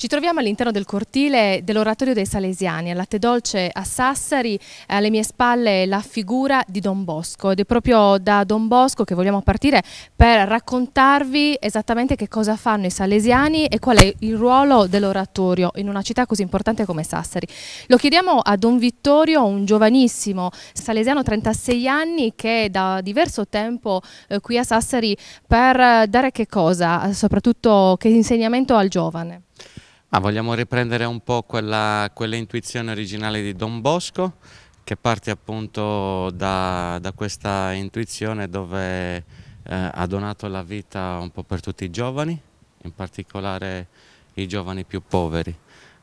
Ci troviamo all'interno del cortile dell'Oratorio dei Salesiani, a Latte Dolce a Sassari. Alle mie spalle la figura di Don Bosco, ed è proprio da Don Bosco che vogliamo partire per raccontarvi esattamente che cosa fanno i Salesiani e qual è il ruolo dell'oratorio in una città così importante come Sassari. Lo chiediamo a Don Vittorio, un giovanissimo salesiano, 36 anni, che è da diverso tempo qui a Sassari per dare che cosa, soprattutto che insegnamento al giovane. Vogliamo riprendere un po' quella intuizione originale di Don Bosco, che parte appunto da questa intuizione dove ha donato la vita un po' per tutti i giovani, in particolare i giovani più poveri.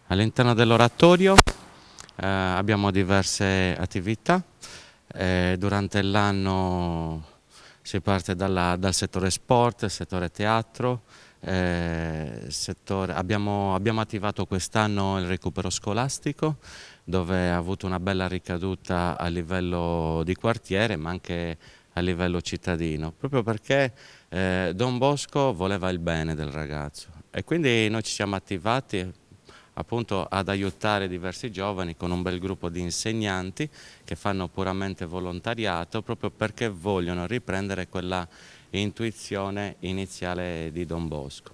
All'interno dell'oratorio abbiamo diverse attività. Durante l'anno si parte dal settore sport, settore teatro. Abbiamo attivato quest'anno il recupero scolastico, dove ha avuto una bella ricaduta a livello di quartiere ma anche a livello cittadino, proprio perché Don Bosco voleva il bene del ragazzo e quindi noi ci siamo attivati appunto ad aiutare diversi giovani con un bel gruppo di insegnanti che fanno puramente volontariato, proprio perché vogliono riprendere quella intuizione iniziale di Don Bosco.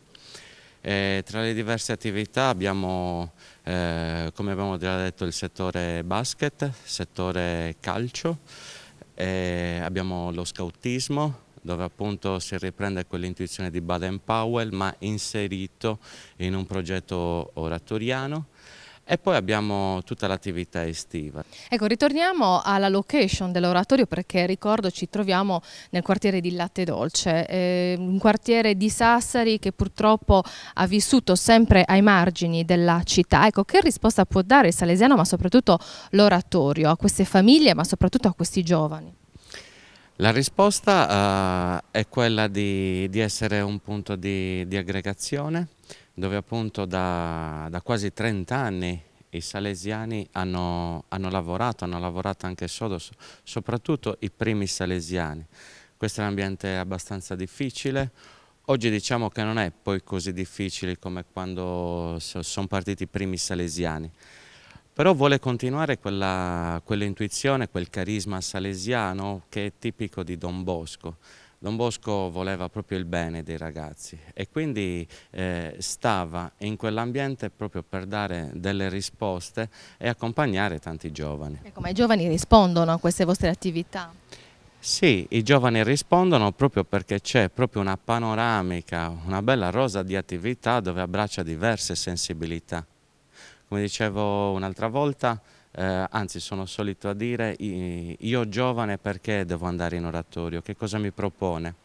Tra le diverse attività abbiamo, come abbiamo già detto, il settore basket, settore calcio, abbiamo lo scautismo, dove appunto si riprende quell'intuizione di Baden-Powell ma inserito in un progetto oratoriano. E poi abbiamo tutta l'attività estiva. Ecco, ritorniamo alla location dell'oratorio, perché ricordo ci troviamo nel quartiere di Latte Dolce, un quartiere di Sassari che purtroppo ha vissuto sempre ai margini della città. Ecco, che risposta può dare il Salesiano, ma soprattutto l'oratorio, a queste famiglie, ma soprattutto a questi giovani? La risposta è quella di essere un punto di aggregazione, dove appunto da quasi 30 anni i salesiani hanno lavorato anche soprattutto i primi salesiani. Questo è un ambiente abbastanza difficile. Oggi diciamo che non è poi così difficile come quando sono partiti i primi salesiani. Però vuole continuare quell'intuizione, quel carisma salesiano che è tipico di Don Bosco. Don Bosco voleva proprio il bene dei ragazzi e quindi stava in quell'ambiente proprio per dare delle risposte e accompagnare tanti giovani. Ecco, ma i giovani rispondono a queste vostre attività? Sì, i giovani rispondono proprio perché c'è proprio una panoramica, una bella rosa di attività dove abbraccia diverse sensibilità. Come dicevo un'altra volta, anzi sono solito a dire, io giovane perché devo andare in oratorio, che cosa mi propone?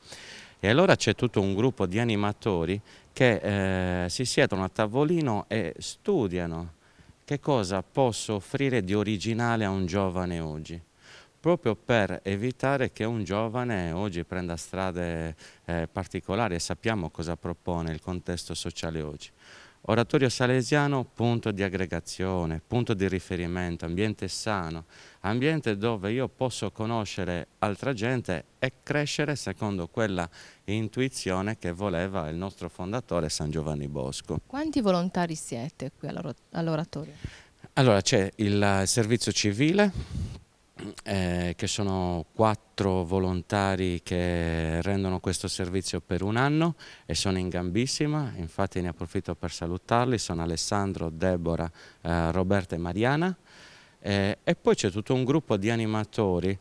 E allora c'è tutto un gruppo di animatori che si siedono a tavolino e studiano che cosa posso offrire di originale a un giovane oggi, proprio per evitare che un giovane oggi prenda strade particolari, e sappiamo cosa propone il contesto sociale oggi. Oratorio salesiano, punto di aggregazione, punto di riferimento, ambiente sano, ambiente dove io posso conoscere altra gente e crescere secondo quella intuizione che voleva il nostro fondatore San Giovanni Bosco. Quanti volontari siete qui all'oratorio? Allora c'è il servizio civile, che sono 4 volontari che rendono questo servizio per un anno e sono in gambissima, infatti ne approfitto per salutarli, sono Alessandro, Deborah, Roberta e Mariana. E poi c'è tutto un gruppo di animatori,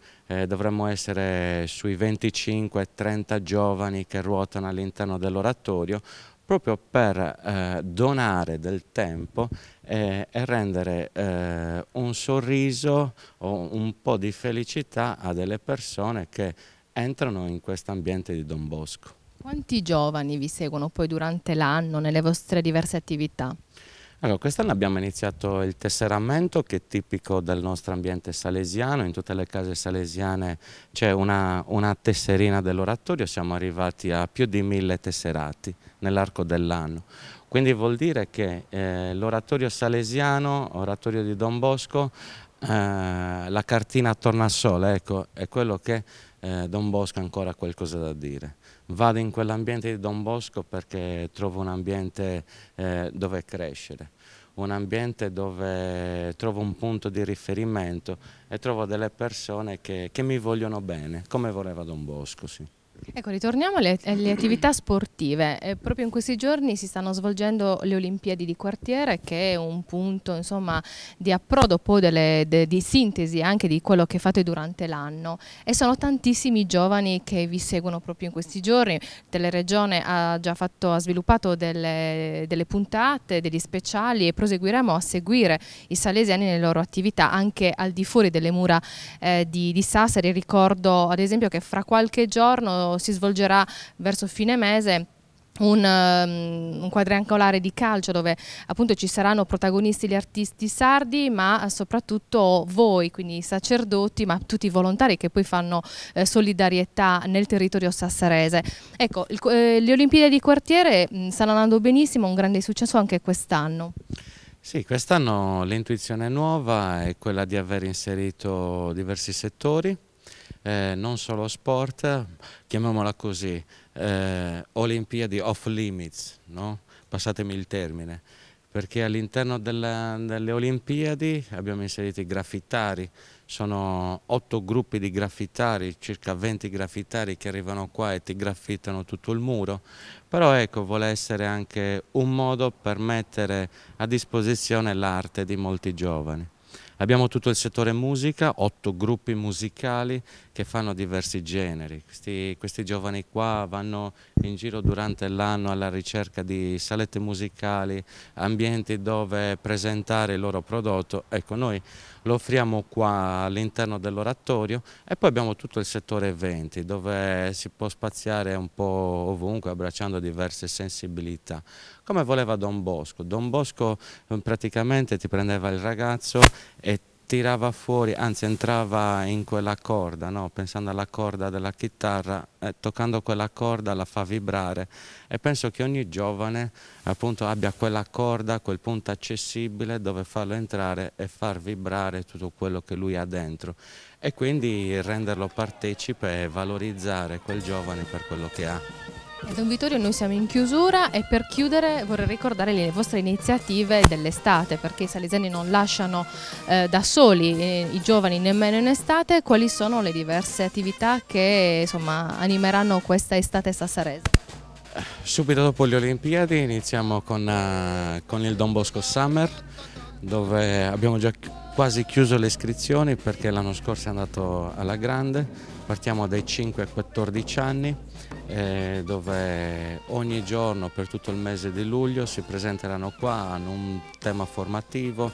dovremmo essere sui 25-30 giovani che ruotano all'interno dell'oratorio, proprio per donare del tempo e rendere un sorriso o un po' di felicità a delle persone che entrano in questo ambiente di Don Bosco. Quanti giovani vi seguono poi durante l'anno nelle vostre diverse attività? Allora, quest'anno abbiamo iniziato il tesseramento, che è tipico del nostro ambiente salesiano. In tutte le case salesiane c'è una tesserina dell'oratorio, siamo arrivati a più di 1000 tesserati nell'arco dell'anno. Quindi vuol dire che l'oratorio salesiano, oratorio di Don Bosco, la cartina attorno al sole, ecco, è quello che Don Bosco ha ancora qualcosa da dire. vado in quell'ambiente di Don Bosco perché trovo un ambiente dove crescere, un ambiente dove trovo un punto di riferimento e trovo delle persone che mi vogliono bene, come voleva Don Bosco, sì. Ecco, ritorniamo alle attività sportive. Proprio in questi giorni si stanno svolgendo le Olimpiadi di quartiere, che è un punto, insomma, di approdo, poi di sintesi anche di quello che fate durante l'anno. E sono tantissimi giovani che vi seguono proprio in questi giorni. Teleregione ha sviluppato delle puntate, degli speciali, e proseguiremo a seguire i salesiani nelle loro attività anche al di fuori delle mura di Sassari. Ricordo ad esempio che fra qualche giorno si svolgerà verso fine mese un quadrangolare di calcio dove appunto ci saranno protagonisti gli artisti sardi, ma soprattutto voi, quindi i sacerdoti, ma tutti i volontari che poi fanno solidarietà nel territorio sassarese. Ecco, le Olimpiadi di quartiere stanno andando benissimo, un grande successo anche quest'anno. Sì, quest'anno l'intuizione nuova è quella di aver inserito diversi settori. Non solo sport, chiamiamola così, Olimpiadi off limits, no? Passatemi il termine, perché all'interno delle Olimpiadi abbiamo inserito i graffitari, sono 8 gruppi di graffitari, circa 20 graffitari che arrivano qua e ti graffitano tutto il muro, però ecco, vuole essere anche un modo per mettere a disposizione l'arte di molti giovani. Abbiamo tutto il settore musica, 8 gruppi musicali che fanno diversi generi. Questi giovani qua vanno in giro durante l'anno alla ricerca di salette musicali, ambienti dove presentare il loro prodotto. Ecco, noi lo offriamo qua all'interno dell'oratorio e poi abbiamo tutto il settore eventi dove si può spaziare un po' ovunque abbracciando diverse sensibilità. Come voleva Don Bosco. Don Bosco praticamente ti prendeva il ragazzo e tirava fuori, anzi entrava in quella corda, no? Pensando alla corda della chitarra, toccando quella corda la fa vibrare e penso che ogni giovane appunto abbia quella corda, quel punto accessibile dove farlo entrare e far vibrare tutto quello che lui ha dentro e quindi renderlo partecipe e valorizzare quel giovane per quello che ha. Don Vittorio, noi siamo in chiusura e per chiudere vorrei ricordare le vostre iniziative dell'estate, perché i salesiani non lasciano da soli i giovani nemmeno in estate. Quali sono le diverse attività che insomma animeranno questa estate sassarese? Subito dopo le Olimpiadi iniziamo con il Don Bosco Summer, dove abbiamo già quasi chiuso le iscrizioni perché l'anno scorso è andato alla grande. Partiamo dai 5 ai 14 anni, dove ogni giorno per tutto il mese di luglio si presenteranno qua, hanno un tema formativo,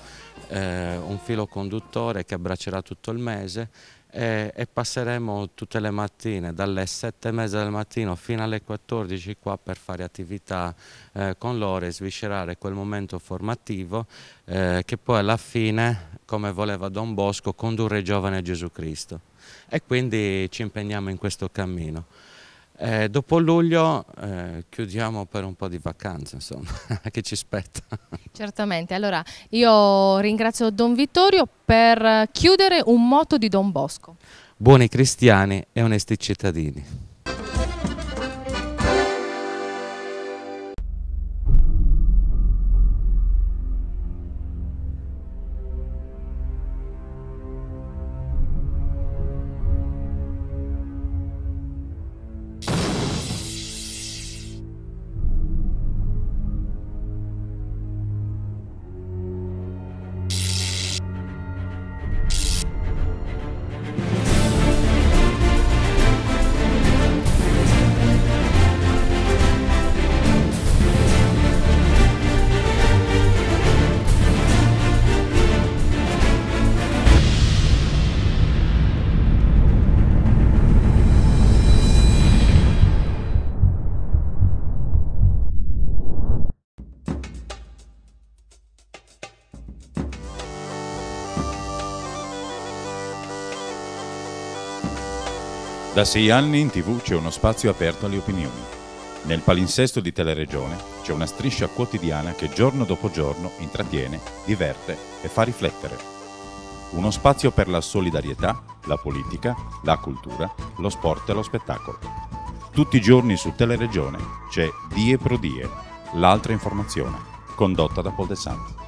un filo conduttore che abbraccerà tutto il mese e passeremo tutte le mattine dalle 7:30 del mattino fino alle 14 qua per fare attività con loro e sviscerare quel momento formativo che poi alla fine, come voleva Don Bosco, condurre i giovani a Gesù Cristo. E quindi ci impegniamo in questo cammino. Dopo luglio chiudiamo per un po' di vacanze, insomma, che ci spetta. Certamente, allora io ringrazio Don Vittorio per chiudere un motto di Don Bosco. Buoni cristiani e onesti cittadini. Da 6 anni in TV c'è uno spazio aperto alle opinioni. Nel palinsesto di Teleregione c'è una striscia quotidiana che giorno dopo giorno intrattiene, diverte e fa riflettere. Uno spazio per la solidarietà, la politica, la cultura, lo sport e lo spettacolo. Tutti i giorni su Teleregione c'è Die pro Die, l'altra informazione, condotta da Paul De Santi.